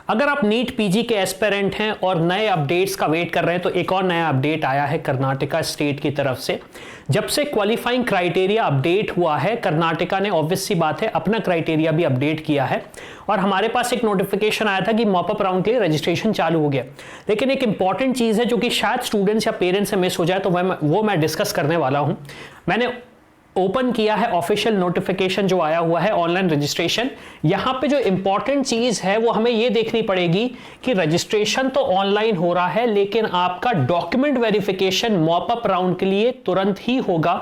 अगर आप NEET PG के एस्पिरेंट हैं और नए अपडेट्स का वेट कर रहे हैं तो एक और नया अपडेट आया है कर्नाटका स्टेट की तरफ से। जब से क्वालिफाइंग क्राइटेरिया अपडेट हुआ है, कर्नाटका ने ऑब्वियस सी बात है अपना क्राइटेरिया भी अपडेट किया है और हमारे पास एक नोटिफिकेशन आया था कि मॉप अप राउंड के लिए रजिस्ट्रेशन चालू हो गया। लेकिन एक इंपॉर्टेंट चीज़ है जो कि शायद स्टूडेंट्स या पेरेंट्स से मिस हो जाए, तो वो मैं डिस्कस करने वाला हूँ। मैंने ओपन किया है ऑफिशियल नोटिफिकेशन जो आया हुआ है ऑनलाइन रजिस्ट्रेशन। यहां पे जो इंपॉर्टेंट चीज है वो हमें ये देखनी पड़ेगी कि रजिस्ट्रेशन तो ऑनलाइन हो रहा है, लेकिन आपका document verification mop up round के लिए तुरंत ही होगा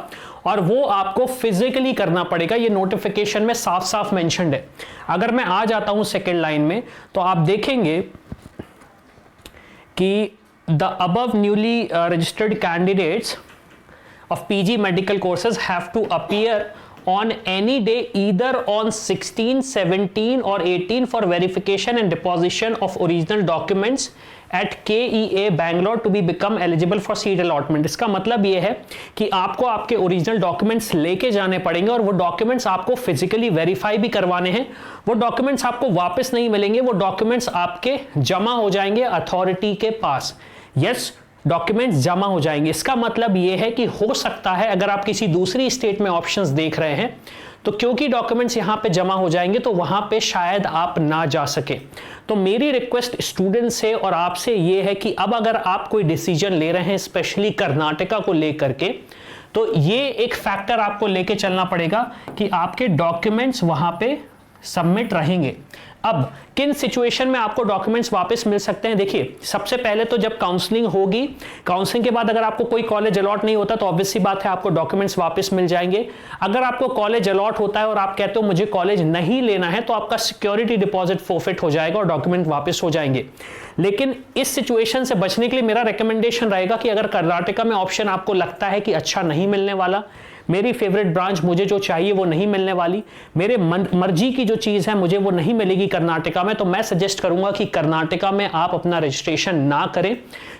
और वो आपको फिजिकली करना पड़ेगा। ये नोटिफिकेशन में साफ साफ मेंशन्ड है। अगर मैं आ जाता हूं सेकेंड लाइन में तो आप देखेंगे कि the above newly registered candidates of PG medical courses have to appear on any day either on 16, 17 or 18 for verification and deposition of original documents at KEA Bangalore to be become eligible for seat allotment। इसका मतलब ये है कि आपको आपके original documents लेके जाने पड़ेंगे और वो डॉक्यूमेंट्स आपको फिजिकली वेरीफाई भी करवाने हैं। वो डॉक्यूमेंट्स आपको वापस नहीं मिलेंगे, वो डॉक्यूमेंट्स आपके जमा हो जाएंगे अथॉरिटी के पास। यस, डॉक्यूमेंट्स जमा हो जाएंगे। इसका मतलब यह है कि हो सकता है अगर आप किसी दूसरी स्टेट में ऑप्शंस देख रहे हैं तो क्योंकि डॉक्यूमेंट्स यहां पे जमा हो जाएंगे तो वहां पे शायद आप ना जा सके। तो मेरी रिक्वेस्ट स्टूडेंट्स से और आपसे यह है कि अब अगर आप कोई डिसीजन ले रहे हैं स्पेशली कर्नाटका को लेकर के, तो ये एक फैक्टर आपको लेके चलना पड़ेगा कि आपके डॉक्यूमेंट्स वहां पे सबमिट रहेंगे। अब किन सिचुएशन में आपको डॉक्यूमेंट्स वापस मिल सकते हैं? देखिए, सबसे पहले तो जब काउंसलिंग होगी, काउंसलिंग के बाद अगर आपको कोई कॉलेज अलॉट नहीं होता तो ऑब्वियस सी बात है आपको डॉक्यूमेंट्स वापस मिल जाएंगे। अगर आपको कॉलेज अलॉट होता है और आप कहते हो मुझे कॉलेज नहीं लेना है तो आपका सिक्योरिटी डिपॉजिट फोरफिट हो जाएगा और डॉक्यूमेंट वापस हो जाएंगे। लेकिन इस सिचुएशन से बचने के लिए मेरा रिकमेंडेशन रहेगा कि अगर कर्नाटका में ऑप्शन आपको लगता है कि अच्छा नहीं मिलने वाला, मेरी फेवरेट ब्रांच मुझे जो चाहिए वो नहीं मिलने वाली, मेरे मर्जी की जो चीज़ है मुझे वो नहीं मिलेगी कर्नाटका में, तो मैं सजेस्ट करूंगा कि कर्नाटका में आप अपना रजिस्ट्रेशन ना करें।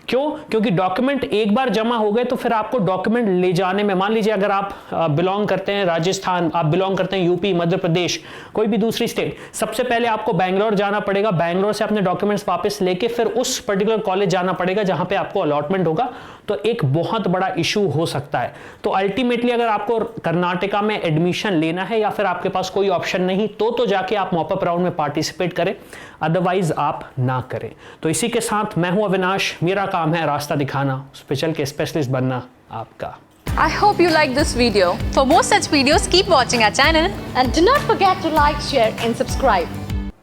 क्यों? क्योंकि डॉक्यूमेंट एक बार जमा हो गए तो फिर आपको डॉक्यूमेंट ले जाने में, मान लीजिए अगर आप बिलोंग करते हैं राजस्थान, आप बिलोंग करते हैं यूपी, मध्य प्रदेश, कोई भी दूसरी स्टेट, सबसे पहले आपको बैंगलोर जाना पड़ेगा। बैंगलोर से अपने डॉक्यूमेंट्स वापस लेके फिर उस पर्टिकुलर कॉलेज जाना पड़ेगा जहां पे आपको अलॉटमेंट होगा, तो एक बहुत बड़ा इशू हो सकता है। तो अल्टीमेटली अगर आपको कर्नाटका में एडमिशन लेना है या फिर आपके पास कोई ऑप्शन नहीं तो जाके आप मॉप अप राउंड में पार्टिसिपेट करें, अदरवाइज आप ना करें। तो इसी के साथ मैं हूं अविनाश, मेरा काम है रास्ता दिखाना, स्पेशल के स्पेशलिस्ट बनना आपका। I hope you like this video. For more such videos, keep watching our channel and do not forget to like, share and subscribe.